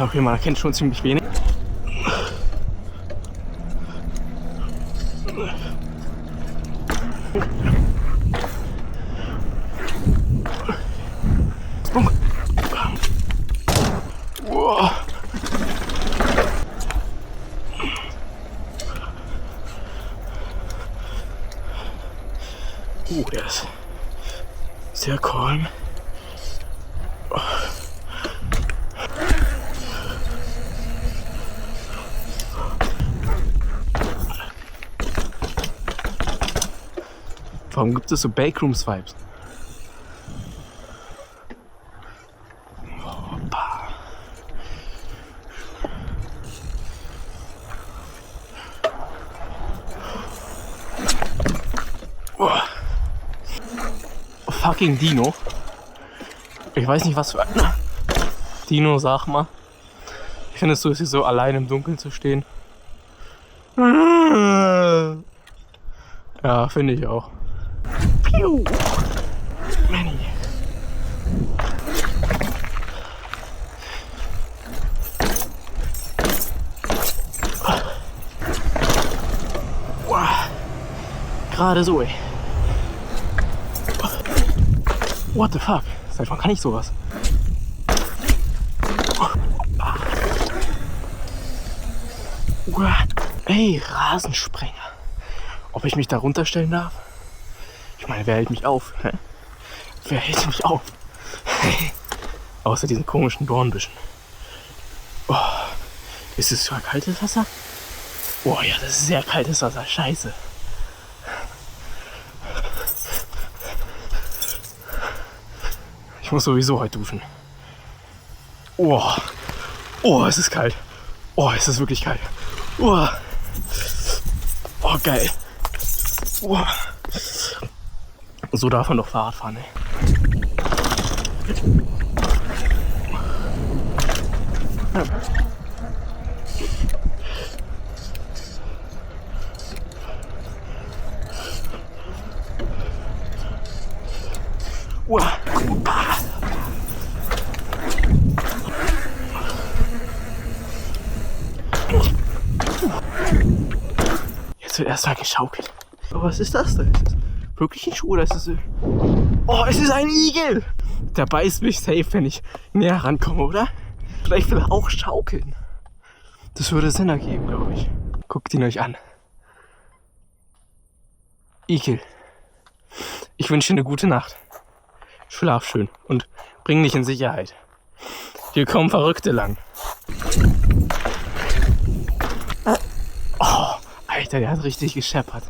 Okay, man erkennt schon ziemlich wenig. Wow. Der ist sehr calm. Warum gibt es so Backrooms-Vibes? Fucking Dino. Ich weiß nicht, was für ein Dino, sag mal. Ich finde es so, ist hier so allein im Dunkeln zu stehen. Ja, finde ich auch. Piu. Manny. Gerade so, ey. What the fuck? Seit wann kann ich sowas? Ey, Rasensprenger. Ob ich mich da runterstellen darf? Ich meine, wer hält mich auf? Hä? Wer hält mich auf? Außer diesen komischen Dornbüschen. Oh, ist es schon kaltes Wasser? Oh ja, das ist sehr kaltes Wasser. Scheiße. Ich muss sowieso heute duschen. Oh, oh, es ist kalt. Oh, es ist wirklich kalt. Oh, oh geil. Oh. So darf man doch Fahrrad fahren, ey. Ja. Jetzt wird erstmal geschaukelt. Aber was ist das da? Ist das wirklich ein Schuh oder ist es... Oh, es ist ein Igel! Der beißt mich safe, wenn ich näher rankomme, oder? Vielleicht will er auch schaukeln. Das würde Sinn ergeben, glaube ich. Guckt ihn euch an. Igel. Ich wünsche dir eine gute Nacht. Schlaf schön und bring dich in Sicherheit. Hier kommen Verrückte lang. Oh, Alter, der hat richtig gescheppert.